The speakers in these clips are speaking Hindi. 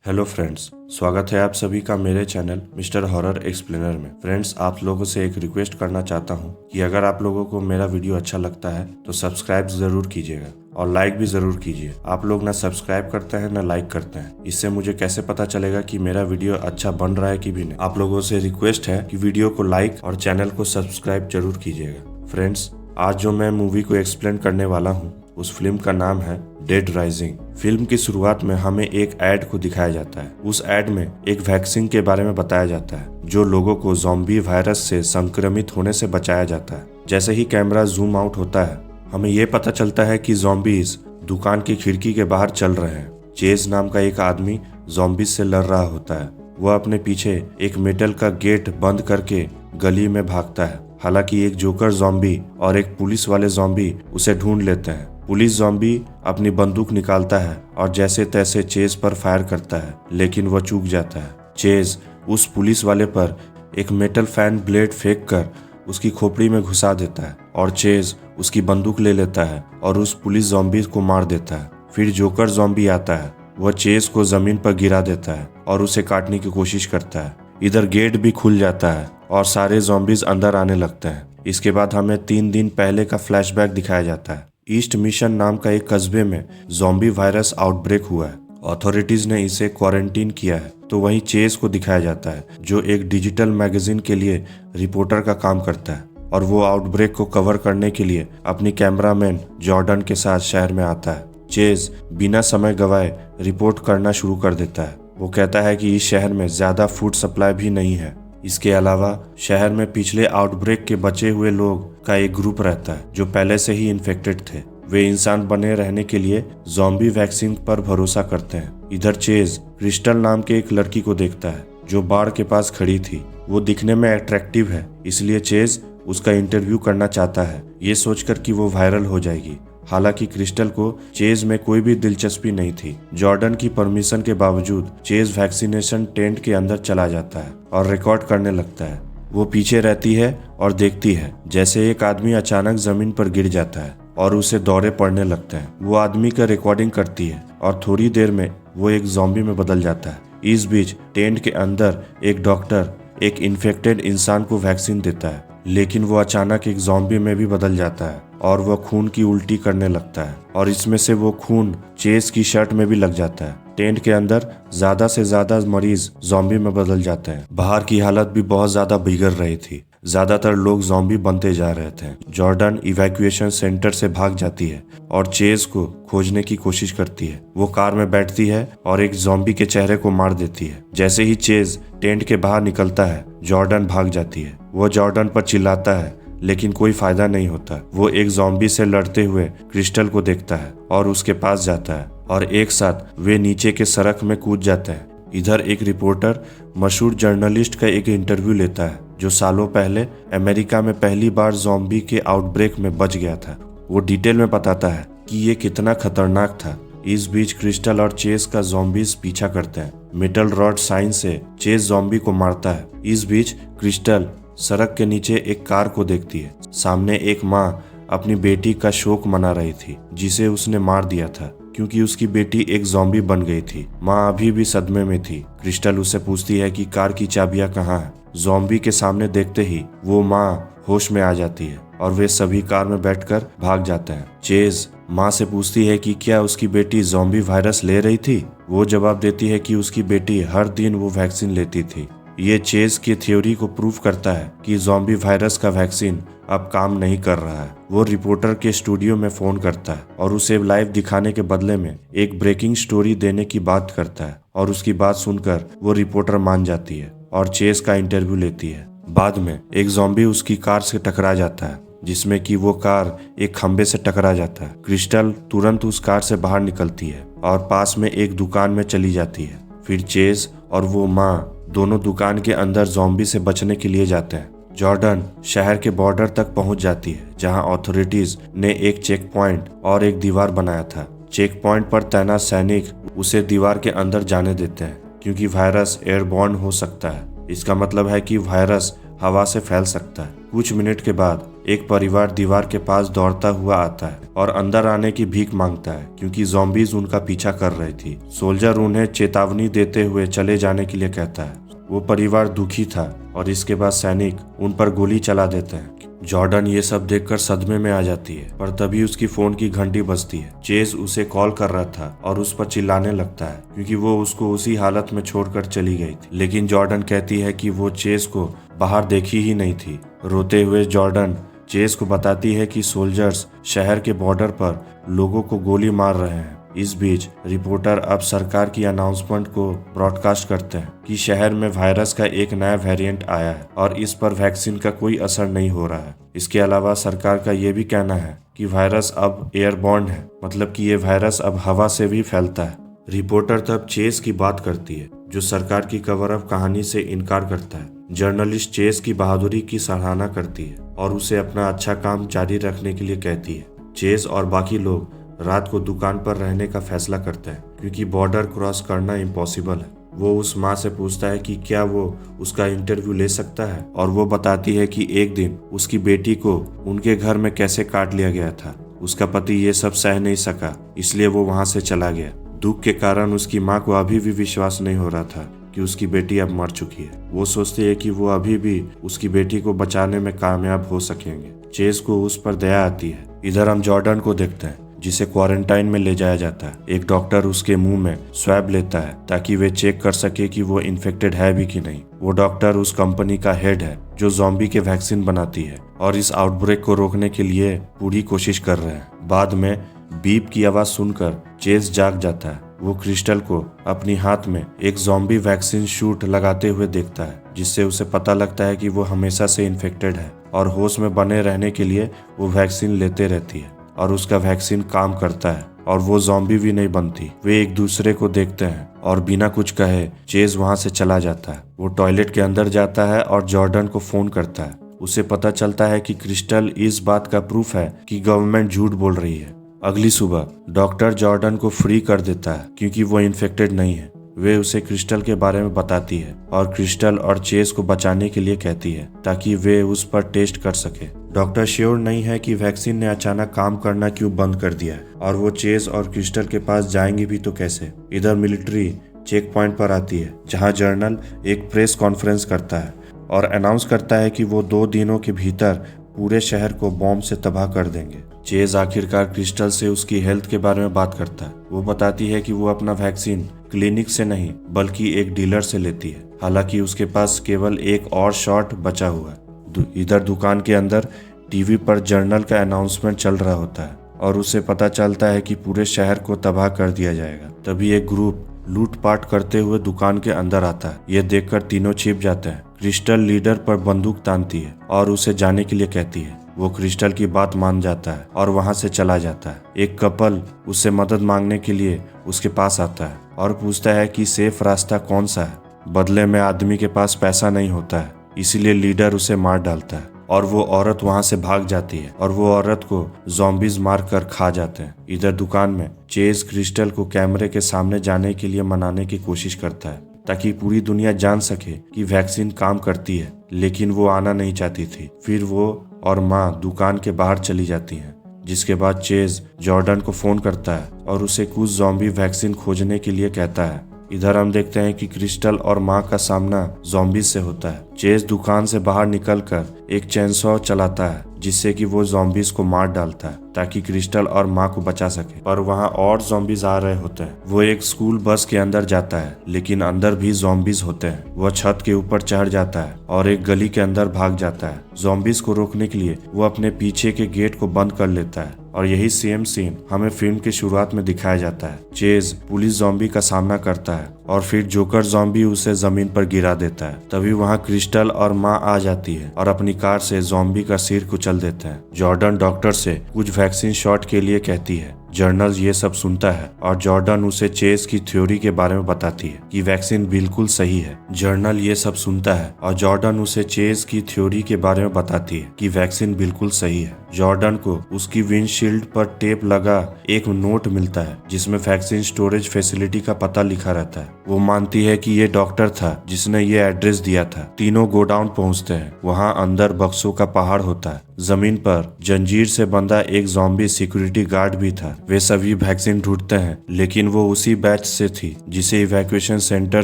हेलो फ्रेंड्स, स्वागत है आप सभी का मेरे चैनल मिस्टर हॉरर एक्सप्लेनर में। फ्रेंड्स, आप लोगों से एक रिक्वेस्ट करना चाहता हूं कि अगर आप लोगों को मेरा वीडियो अच्छा लगता है तो सब्सक्राइब जरूर कीजिएगा और लाइक भी जरूर कीजिए। आप लोग ना सब्सक्राइब करते हैं ना लाइक करते हैं, इससे मुझे कैसे पता चलेगा कि मेरा वीडियो अच्छा बन रहा है कि भी नहीं। आप लोगों से रिक्वेस्ट है कि वीडियो को लाइक और चैनल को सब्सक्राइब जरूर कीजिएगा। फ्रेंड्स, आज जो मैं मूवी को एक्सप्लेन करने वाला हूँ उस फिल्म का नाम है डेड राइजिंग। फिल्म की शुरुआत में हमें एक एड को दिखाया जाता है। उस एड में एक वैक्सीन के बारे में बताया जाता है जो लोगों को ज़ॉम्बी वायरस से संक्रमित होने से बचाया जाता है। जैसे ही कैमरा जूम आउट होता है हमें ये पता चलता है कि ज़ॉम्बीज दुकान की खिड़की के बाहर चल रहे हैं। चेज नाम का एक आदमी ज़ॉम्बीज से लड़ रहा होता है। वह अपने पीछे एक मेटल का गेट बंद करके गली में भागता है। हालांकि एक जोकर ज़ॉम्बी और एक पुलिस वाले ज़ॉम्बी उसे ढूंढ लेते हैं। पुलिस ज़ॉम्बी अपनी बंदूक निकालता है और जैसे तैसे चेज पर फायर करता है, लेकिन वह चूक जाता है। चेज उस पुलिस वाले पर एक मेटल फैन ब्लेड फेंक कर उसकी खोपड़ी में घुसा देता है और चेज उसकी बंदूक ले लेता है और उस पुलिस ज़ॉम्बी को मार देता है। फिर जोकर ज़ॉम्बी आता है। वह चेज को जमीन पर गिरा देता है और उसे काटने की कोशिश करता है। इधर गेट भी खुल जाता है और सारे ज़ॉम्बीज अंदर आने लगते हैं। इसके बाद हमें 3 दिन पहले का फ्लैशबैक दिखाया जाता है। ईस्ट मिशन नाम का एक कस्बे में ज़ॉम्बी वायरस आउटब्रेक हुआ है। अथॉरिटीज ने इसे क्वारंटीन किया है। तो वहीं चेज को दिखाया जाता है जो एक डिजिटल मैगजीन के लिए रिपोर्टर का काम करता है और वो आउटब्रेक को कवर करने के लिए अपनी कैमरामैन जॉर्डन के साथ शहर में आता है। चेज बिना समय गवाए रिपोर्ट करना शुरू कर देता है। वो कहता है कि इस शहर में ज्यादा फूड सप्लाई भी नहीं है। इसके अलावा शहर में पिछले आउटब्रेक के बचे हुए लोग का एक ग्रुप रहता है जो पहले से ही इन्फेक्टेड थे। वे इंसान बने रहने के लिए ज़ॉम्बी वैक्सीन पर भरोसा करते हैं। इधर चेज क्रिस्टल नाम के एक लड़की को देखता है जो बाड़ के पास खड़ी थी। वो दिखने में अट्रैक्टिव है, इसलिए चेज उसका इंटरव्यू करना चाहता है, ये सोचकर कि वो वायरल हो जाएगी। हालांकि क्रिस्टल को चेज में कोई भी दिलचस्पी नहीं थी। जॉर्डन की परमिशन के बावजूद चेज वैक्सीनेशन टेंट के अंदर चला जाता है और रिकॉर्ड करने लगता है। वो पीछे रहती है और देखती है जैसे एक आदमी अचानक जमीन पर गिर जाता है और उसे दौरे पड़ने लगते हैं। वो आदमी का रिकॉर्डिंग करती है और थोड़ी देर में वो एक ज़ॉम्बी में बदल जाता है। इस बीच टेंट के अंदर एक डॉक्टर एक इन्फेक्टेड इंसान को वैक्सीन देता है, लेकिन वो अचानक एक ज़ॉम्बी में भी बदल जाता है और वह खून की उल्टी करने लगता है और इसमें से वो खून चेज की शर्ट में भी लग जाता है। टेंट के अंदर ज्यादा से ज्यादा मरीज ज़ॉम्बी में बदल जाते हैं। बाहर की हालत भी बहुत ज्यादा बिगड़ रही थी। ज्यादातर लोग ज़ॉम्बी बनते जा रहे थे। जॉर्डन इवैक्यूएशन सेंटर से भाग जाती है और चेज को खोजने की कोशिश करती है। वो कार में बैठती है और एक ज़ॉम्बी के चेहरे को मार देती है। जैसे ही चेज टेंट के बाहर निकलता है जॉर्डन भाग जाती है। वो जॉर्डन पर चिल्लाता है, लेकिन कोई फायदा नहीं होता। वो एक ज़ॉम्बी से लड़ते हुए क्रिस्टल को देखता है और उसके पास जाता है और एक साथ वे नीचे के सड़क में कूद जाते हैं। इधर एक रिपोर्टर मशहूर जर्नलिस्ट का एक इंटरव्यू लेता है जो सालों पहले अमेरिका में पहली बार ज़ॉम्बी के आउटब्रेक में बच गया था। वो डिटेल में बताता है कि ये कितना खतरनाक था। इस बीच क्रिस्टल और चेज का ज़ॉम्बीज पीछा करते हैं। मेटल रॉड साइन से चेज ज़ॉम्बी को मारता है। इस बीच क्रिस्टल सड़क के नीचे एक कार को देखती है। सामने एक माँ अपनी बेटी का शोक मना रही थी जिसे उसने मार दिया था क्योंकि उसकी बेटी एक ज़ॉम्बी बन गई थी। माँ अभी भी सदमे में थी। क्रिस्टल उससे पूछती है कि कार की चाबियां कहाँ हैं। ज़ॉम्बी के सामने देखते ही वो माँ होश में आ जाती है और वे सभी कार में बैठकर भाग जाते हैं। चेज माँ से पूछती है कि क्या उसकी बेटी ज़ॉम्बी वायरस ले रही थी। वो जवाब देती है कि उसकी बेटी हर दिन वो वैक्सीन लेती थी। ये चेज की थ्योरी को प्रूव करता है कि ज़ॉम्बी वायरस का वैक्सीन अब काम नहीं कर रहा है। वो रिपोर्टर के स्टूडियो में फोन करता है और उसे लाइव दिखाने के बदले में एक ब्रेकिंग स्टोरी देने की बात करता है और उसकी बात सुनकर वो रिपोर्टर मान जाती है और चेज का इंटरव्यू लेती है। बाद में एक ज़ॉम्बी उसकी कार से टकरा जाता है जिसमें कि वो कार एक खंबे से टकरा जाता है। क्रिस्टल तुरंत उस कार से बाहर निकलती है और पास में एक दुकान में चली जाती है। फिर चेज और वो माँ दोनों दुकान के अंदर ज़ॉम्बी से बचने के लिए जाते हैं। जॉर्डन शहर के बॉर्डर तक पहुंच जाती है जहां अथॉरिटीज ने एक चेक पॉइंट और एक दीवार बनाया था। चेक पॉइंट पर तैनात सैनिक उसे दीवार के अंदर जाने देते हैं क्योंकि वायरस एयरबॉर्न हो सकता है। इसका मतलब है कि वायरस हवा से फैल सकता है। कुछ मिनट के बाद एक परिवार दीवार के पास दौड़ता हुआ आता है और अंदर आने की भीख मांगता है क्योंकि ज़ॉम्बीज उनका पीछा कर रही थी। सोल्जर उन्हें चेतावनी देते हुए चले जाने के लिए कहता है। वो परिवार दुखी था और इसके बाद सैनिक उन पर गोली चला देते हैं। जॉर्डन ये सब देखकर सदमे में आ जाती है, पर तभी उसकी फोन की घंटी बजती है। चेज उसे कॉल कर रहा था और उस पर चिल्लाने लगता है क्योंकि वो उसको उसी हालत में छोड़कर चली गई थी। लेकिन जॉर्डन कहती है कि वो चेज को बाहर देखी ही नहीं थी। रोते हुए जॉर्डन चेज को बताती है कि सोल्जर्स शहर के बॉर्डर पर लोगों को गोली मार रहे हैं। इस बीच रिपोर्टर अब सरकार की अनाउंसमेंट को ब्रॉडकास्ट करते हैं कि शहर में वायरस का एक नया वेरिएंट आया है और इस पर वैक्सीन का कोई असर नहीं हो रहा है। इसके अलावा सरकार का ये भी कहना है कि वायरस अब एयरबॉर्न है, मतलब कि ये वायरस अब हवा से भी फैलता है। रिपोर्टर तब चेस की बात करती है जो सरकार की कवर अप कहानी से इनकार करता है। जर्नलिस्ट चेस की बहादुरी की सराहना करती है और उसे अपना अच्छा काम जारी रखने के लिए कहती है। चेस और बाकी लोग रात को दुकान पर रहने का फैसला करते हैं क्योंकि बॉर्डर क्रॉस करना इम्पॉसिबल है। वो उस माँ से पूछता है कि क्या वो उसका इंटरव्यू ले सकता है और वो बताती है कि एक दिन उसकी बेटी को उनके घर में कैसे काट लिया गया था। उसका पति ये सब सह नहीं सका, इसलिए वो वहाँ से चला गया। दुख के कारण उसकी माँ को अभी भी विश्वास नहीं हो रहा था कि उसकी बेटी अब मर चुकी है। वो सोचती है कि वो अभी भी उसकी बेटी को बचाने में कामयाब हो सकेंगे। चेस को उस पर दया आती है। इधर हम जॉर्डन को देखते हैं जिसे क्वारंटाइन में ले जाया जाता है। एक डॉक्टर उसके मुंह में स्वैब लेता है ताकि वे चेक कर सके कि वो इन्फेक्टेड है भी कि नहीं। वो डॉक्टर उस कंपनी का हेड है जो ज़ॉम्बी के वैक्सीन बनाती है और इस आउटब्रेक को रोकने के लिए पूरी कोशिश कर रहे हैं। बाद में बीप की आवाज सुनकर चेस जाग जाता है। वो क्रिस्टल को अपनी हाथ में एक ज़ॉम्बी वैक्सीन शूट लगाते हुए देखता है, जिससे उसे पता लगता है कि वो हमेशा से इन्फेक्टेड है और होश में बने रहने के लिए वो वैक्सीन लेते रहती है और उसका वैक्सीन काम करता है और वो ज़ॉम्बी भी नहीं बनती। वे एक दूसरे को देखते हैं और बिना कुछ कहे चेज वहां से चला जाता है। वो टॉयलेट के अंदर जाता है और जॉर्डन को फोन करता है। उसे पता चलता है कि क्रिस्टल इस बात का प्रूफ है कि गवर्नमेंट झूठ बोल रही है। अगली सुबह डॉक्टर जॉर्डन को फ्री कर देता है क्योंकि वो इन्फेक्टेड नहीं है। वे उसे क्रिस्टल के बारे में बताती है और क्रिस्टल और चेस को बचाने के लिए कहती है ताकि वे उस पर टेस्ट कर सके। डॉक्टर श्योर नहीं है कि वैक्सीन ने अचानक काम करना क्यों बंद कर दिया है और वो चेस और क्रिस्टल के पास जाएंगे भी तो कैसे। इधर मिलिट्री चेक पॉइंट पर आती है जहां जर्नल एक प्रेस कॉन्फ्रेंस करता है और अनाउंस करता है कि वो 2 दिनों के भीतर पूरे शहर को बॉम्ब से तबाह कर देंगे। चेज आखिरकार क्रिस्टल से उसकी हेल्थ के बारे में बात करता है। वो बताती है कि वो अपना वैक्सीन क्लिनिक से नहीं बल्कि एक डीलर से लेती है, हालांकि उसके पास केवल एक और शॉट बचा हुआ है। इधर दुकान के अंदर टीवी पर जर्नल का अनाउंसमेंट चल रहा होता है और उसे पता चलता है कि पूरे शहर को तबाह कर दिया जाएगा। तभी एक ग्रुप लूटपाट करते हुए दुकान के अंदर आता है। ये देखकर तीनों छिप जाते हैं। क्रिस्टल लीडर पर बंदूक तानती है और उसे जाने के लिए कहती है। वो क्रिस्टल की बात मान जाता है और वहां से चला जाता है। एक कपल उससे मदद मांगने के लिए उसके पास आता है और पूछता है कि सेफ रास्ता कौन सा है। बदले में आदमी के पास पैसा नहीं होता है, इसीलिए लीडर उसे मार डालता है और वो औरत वहां से भाग जाती है और वो औरत को ज़ॉम्बीज मार कर खा जाते हैं। इधर दुकान में चेज क्रिस्टल को कैमरे के सामने जाने के लिए मनाने की कोशिश करता है ताकि पूरी दुनिया जान सके कि वैक्सीन काम करती है, लेकिन वो आना नहीं चाहती थी। फिर वो और माँ दुकान के बाहर चली जाती हैं, जिसके बाद चेज जॉर्डन को फोन करता है और उसे कुछ ज़ॉम्बी वैक्सीन खोजने के लिए कहता है। इधर हम देखते हैं कि क्रिस्टल और माँ का सामना ज़ॉम्बीज से होता है। चेज दुकान से बाहर निकलकर एक चेनसॉ चलाता है जिससे कि वो ज़ॉम्बीज को मार डालता है ताकि क्रिस्टल और माँ को बचा सके। पर वहाँ और ज़ॉम्बीज आ रहे होते हैं। वो एक स्कूल बस के अंदर जाता है लेकिन अंदर भी ज़ॉम्बीज होते हैं। वह छत के ऊपर चढ़ जाता है और एक गली के अंदर भाग जाता है। ज़ॉम्बीज को रोकने के लिए वो अपने पीछे के गेट को बंद कर लेता है और यही सेम सीन हमें फिल्म की शुरुआत में दिखाया जाता है। चेज पुलिस ज़ॉम्बी का सामना करता है और फिर जोकर ज़ॉम्बी उसे जमीन पर गिरा देता है। तभी वहाँ क्रिस्टल और माँ आ जाती है और अपनी कार से ज़ॉम्बी का सिर कुचल देते हैं। जॉर्डन डॉक्टर से कुछ वैक्सीन शॉट के लिए कहती है। जर्नल ये सब सुनता है और जॉर्डन उसे चेस की थ्योरी के बारे में बताती है कि वैक्सीन बिल्कुल सही है। जर्नल ये सब सुनता है और जॉर्डन उसे चेस की थ्योरी के बारे में बताती है कि वैक्सीन बिल्कुल सही है। जॉर्डन को उसकी विंडशील्ड पर टेप लगा एक नोट मिलता है जिसमें वैक्सीन स्टोरेज फैसिलिटी का पता लिखा रहता है। वो मानती है कि ये डॉक्टर था जिसने ये एड्रेस दिया था। तीनों गोडाउन पहुंचते हैं। वहां अंदर बक्सों का पहाड़ होता है। जमीन पर जंजीर से बंधा एक ज़ॉम्बी सिक्योरिटी गार्ड भी था। वे सभी वैक्सीन ढूंढते हैं, लेकिन वो उसी बैच से थी जिसे इवैक्यूएशन सेंटर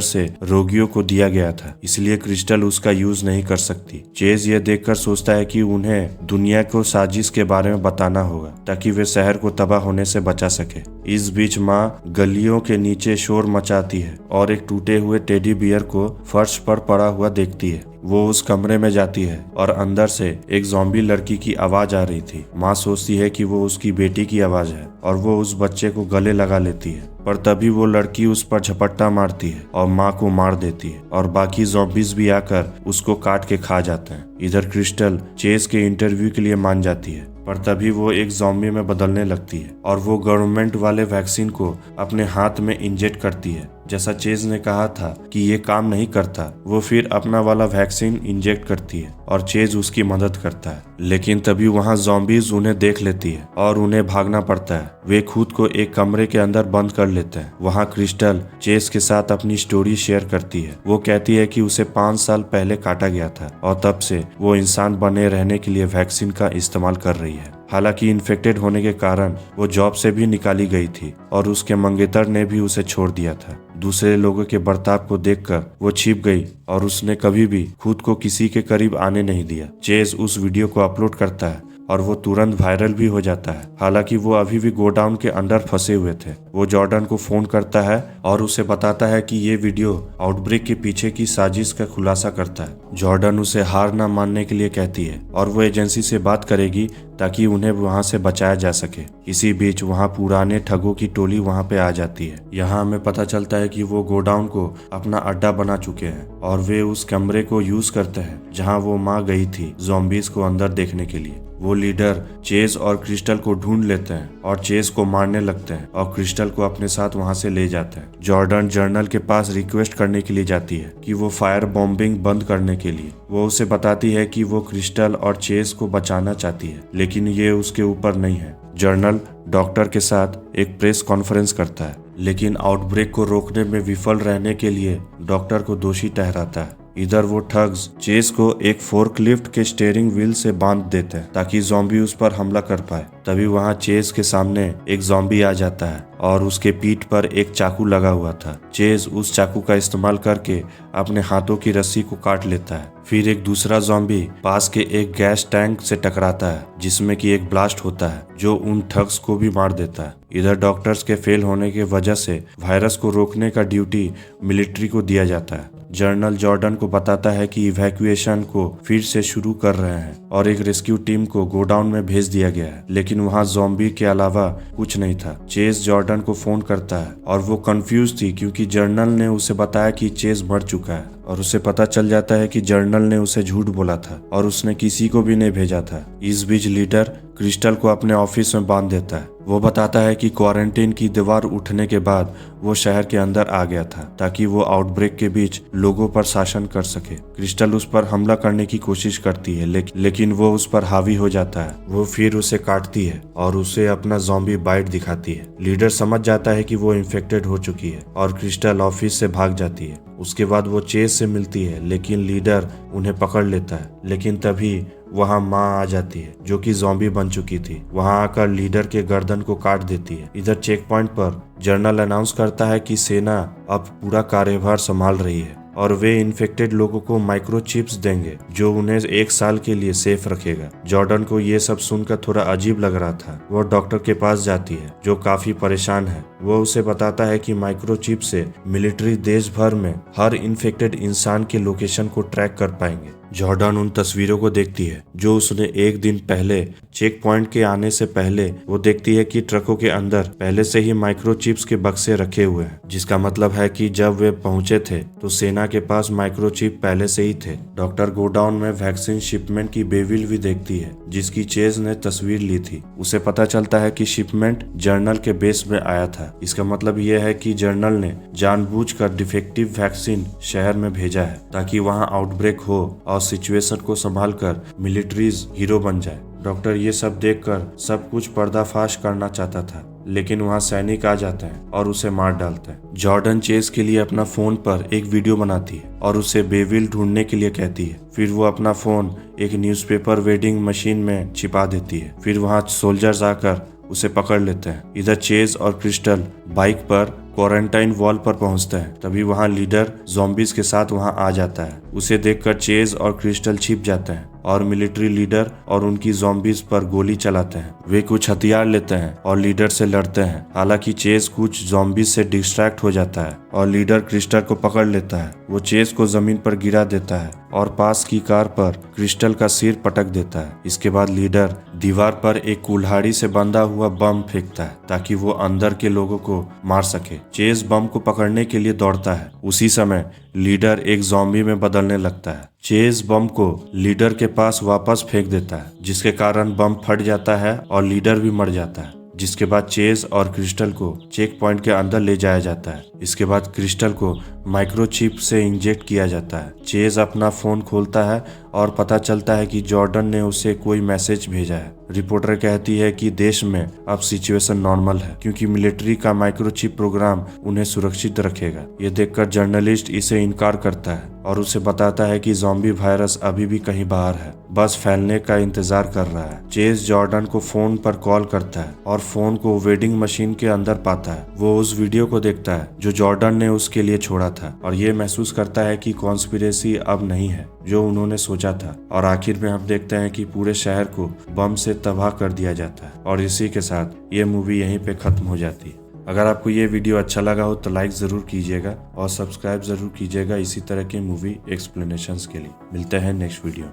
से रोगियों को दिया गया था, इसलिए क्रिस्टल उसका यूज नहीं कर सकती। चेज ये देखकर सोचता है कि उन्हें दुनिया को साजिश के बारे में बताना होगा ताकि वे शहर को तबाह होने से बचा सके। इस बीच माँ गलियों के नीचे शोर मचाती है और एक टूटे हुए टेडी बियर को फर्श पर पड़ा हुआ देखती है। वो उस कमरे में जाती है और अंदर से एक ज़ॉम्बी लड़की की आवाज आ रही थी। माँ सोचती है कि वो उसकी बेटी की आवाज है और वो उस बच्चे को गले लगा लेती है, पर तभी वो लड़की उस पर झपट्टा मारती है और माँ को मार देती है और बाकी ज़ॉम्बीज भी आकर उसको काट के खा जाते हैं। इधर क्रिस्टल चेज के इंटरव्यू के लिए मान जाती है, पर तभी वो एक ज़ॉम्बी में बदलने लगती है और वो गवर्नमेंट वाले वैक्सीन को अपने हाथ में इंजेक्ट करती है। जैसा चेज ने कहा था कि ये काम नहीं करता, वो फिर अपना वाला वैक्सीन इंजेक्ट करती है और चेज उसकी मदद करता है। लेकिन तभी वहाँ ज़ॉम्बीज उन्हें देख लेती है और उन्हें भागना पड़ता है। वे खुद को एक कमरे के अंदर बंद कर लेते हैं। वहाँ क्रिस्टल चेज के साथ अपनी स्टोरी शेयर करती है। वो कहती है कि उसे 5 साल पहले काटा गया था और तब से वो इंसान बने रहने के लिए वैक्सीन का इस्तेमाल कर रही है। हालांकि इन्फेक्टेड होने के कारण वो जॉब से भी निकाली गई थी और उसके मंगेतर ने भी उसे छोड़ दिया था। दूसरे लोगों के बर्ताव को देखकर वो छिप गई और उसने कभी भी खुद को किसी के करीब आने नहीं दिया। चेज उस वीडियो को अपलोड करता है और वो तुरंत वायरल भी हो जाता है। हालांकि वो अभी भी गोडाउन के अंदर फंसे हुए थे। वो जॉर्डन को फोन करता है और उसे बताता है कि ये वीडियो आउटब्रेक के पीछे की साजिश का खुलासा करता है। जॉर्डन उसे हार न मानने के लिए कहती है और वो एजेंसी से बात करेगी ताकि उन्हें वहां से बचाया जा सके। इसी बीच वहां पुराने ठगों की टोली वहां पे आ जाती है। यहाँ हमें पता चलता है कि वो गोडाउन को अपना अड्डा बना चुके हैं और वे उस कमरे को यूज करते हैं जहाँ वो माँ गई थी ज़ॉम्बीज को अंदर देखने के लिए। वो लीडर चेज और क्रिस्टल को ढूंढ लेते हैं और चेज को मारने लगते हैं और क्रिस्टल को अपने साथ वहां से ले जाते हैं। जॉर्डन जर्नल के पास रिक्वेस्ट करने के लिए जाती है कि वो फायर बॉम्बिंग बंद करने के लिए। वो उसे बताती है कि वो क्रिस्टल और चेज को बचाना चाहती है, लेकिन ये उसके ऊपर नहीं है। जर्नल डॉक्टर के साथ एक प्रेस कॉन्फ्रेंस करता है, लेकिन आउटब्रेक को रोकने में विफल रहने के लिए डॉक्टर को दोषी ठहराता है। इधर वो ठग्स चेज को एक फोर्कलिफ्ट के स्टीयरिंग व्हील से बांध देते हैं ताकि ज़ॉम्बी उस पर हमला कर पाए। तभी वहाँ चेज के सामने एक ज़ॉम्बी आ जाता है और उसके पीठ पर एक चाकू लगा हुआ था। चेज उस चाकू का इस्तेमाल करके अपने हाथों की रस्सी को काट लेता है। फिर एक दूसरा ज़ॉम्बी पास के एक गैस टैंक से टकराता है जिसमें कि एक ब्लास्ट होता है जो उन ठग्स को भी मार देता है। इधर डॉक्टर्स के फेल होने की वजह से वायरस को रोकने का ड्यूटी मिलिट्री को दिया जाता है। जर्नल जॉर्डन को बताता है कि इवैक्यूएशन को फिर से शुरू कर रहे हैं और एक रेस्क्यू टीम को गोडाउन में भेज दिया गया है, लेकिन वहां ज़ॉम्बी के अलावा कुछ नहीं था। चेज जॉर्डन को फोन करता है और वो कंफ्यूज थी क्योंकि जर्नल ने उसे बताया कि चेज मर चुका है और उसे पता चल जाता है कि जर्नल ने उसे झूठ बोला था और उसने किसी को भी नहीं भेजा था। इस बीच लीडर क्रिस्टल को अपने ऑफिस में बांध देता है। वो बताता है कि क्वारंटीन की दीवार उठने के बाद वो शहर के अंदर आ गया था ताकि वो आउटब्रेक के बीच लोगों पर शासन कर सके। क्रिस्टल उस पर हमला करने की कोशिश करती है लेकिन वो उस पर हावी हो जाता है। वो फिर उसे काटती है और उसे अपना ज़ॉम्बी बाइट दिखाती है। लीडर समझ जाता है कि वो इन्फेक्टेड हो चुकी है और क्रिस्टल ऑफिस से भाग जाती है। उसके बाद वो चेज से मिलती है, लेकिन लीडर उन्हें पकड़ लेता है। लेकिन तभी वहाँ माँ आ जाती है जो कि ज़ॉम्बी बन चुकी थी। वहाँ आकर लीडर के गर्दन को काट देती है। इधर चेक पॉइंट पर जनरल अनाउंस करता है कि सेना अब पूरा कार्यभार संभाल रही है और वे इन्फेक्टेड लोगों को माइक्रोचिप्स देंगे जो उन्हें 1 साल के लिए सेफ रखेगा। जॉर्डन को ये सब सुनकर थोड़ा अजीब लग रहा था। वो डॉक्टर के पास जाती है जो काफी परेशान है। वो उसे बताता है कि माइक्रोचिप से मिलिट्री देश भर में हर इन्फेक्टेड इंसान के लोकेशन को ट्रैक कर पाएंगे। जॉर्डन उन तस्वीरों को देखती है जो उसने एक दिन पहले चेक पॉइंट के आने से पहले वो देखती है कि ट्रकों के अंदर पहले से ही माइक्रोचिप्स के बक्से रखे हुए हैं, जिसका मतलब है कि जब वे पहुंचे थे तो सेना के पास माइक्रोचिप पहले से ही थे। डॉक्टर गोडाउन में वैक्सीन शिपमेंट की बेविल भी देखती है जिसकी चेज ने तस्वीर ली थी। उसे पता चलता है कि शिपमेंट जर्नल के बेस में आया था। इसका मतलब यह है कि जर्नल ने जानबूझकर डिफेक्टिव वैक्सीन शहर में भेजा है ताकि वहां आउटब्रेक हो और सिचुएशन को संभालकर मिलिट्रीज हीरो बन जाए। डॉक्टर ये सब देखकर सब कुछ पर्दाफाश करना चाहता था, लेकिन वहाँ सैनिक आ जाते हैं और उसे मार डालते हैं। जॉर्डन चेज के लिए अपना फोन पर एक वीडियो बनाती है और उसे बेविल ढूंढने के लिए कहती है। फिर वो अपना फोन एक न्यूज़पेपर वेडिंग मशीन में छिपा देती है। फिर वहाँ सोल्जर्स आकर उसे पकड़ लेते हैं। इधर चेज और क्रिस्टल बाइक पर क्वारंटाइन वॉल पर पहुंचते हैं। तभी वहां लीडर ज़ॉम्बीज के साथ वहां आ जाता है। उसे देखकर चेज और क्रिस्टल छिप जाते हैं और मिलिट्री लीडर और उनकी ज़ॉम्बीज पर गोली चलाते हैं। वे कुछ हथियार लेते हैं और लीडर से लड़ते हैं। हालांकि चेज कुछ ज़ॉम्बीज से डिस्ट्रैक्ट हो जाता है और लीडर क्रिस्टल को पकड़ लेता है। वो चेज को जमीन पर गिरा देता है और पास की कार पर क्रिस्टल का सिर पटक देता है। इसके बाद लीडर दीवार पर एक कुल्हाड़ी से बंधा हुआ बम फेंकता है ताकि वो अंदर के लोगों को मार सके। चेज बम को पकड़ने के लिए दौड़ता है। उसी समय लीडर एक ज़ॉम्बी में बदलने लगता है। चेज बम को लीडर के पास वापस फेंक देता है, जिसके कारण बम फट जाता है और लीडर भी मर जाता है। जिसके बाद चेज और क्रिस्टल को चेक पॉइंट के अंदर ले जाया जाता है। इसके बाद क्रिस्टल को माइक्रोचिप से इंजेक्ट किया जाता है। चेज अपना फोन खोलता है और पता चलता है कि जॉर्डन ने उसे कोई मैसेज भेजा है। रिपोर्टर कहती है कि देश में अब सिचुएशन नॉर्मल है क्योंकि मिलिट्री का माइक्रोचिप प्रोग्राम उन्हें सुरक्षित रखेगा। ये देखकर जर्नलिस्ट इसे इनकार करता है और उसे बताता है कि ज़ॉम्बी वायरस अभी भी कहीं बाहर है, बस फैलने का इंतजार कर रहा है। चेज जॉर्डन को फोन पर कॉल करता है और फोन को वेडिंग मशीन के अंदर पाता है। वो उस वीडियो को देखता है जो जॉर्डन ने उसके लिए छोड़ा था और ये महसूस करता है कि कॉन्स्पिरेसी अब नहीं है जो उन्होंने सोचा था। और आखिर में हम देखते हैं कि पूरे शहर को बम से तबाह कर दिया जाता है और इसी के साथ ये मूवी यहीं पे खत्म हो जाती है। अगर आपको ये वीडियो अच्छा लगा हो तो लाइक ज़रूर कीजिएगा और सब्सक्राइब ज़रूर कीजिएगा इसी तरह के मूवी एक्सप्लेनेशंस के लिए। मिलते हैं नेक्स्ट वीडियो।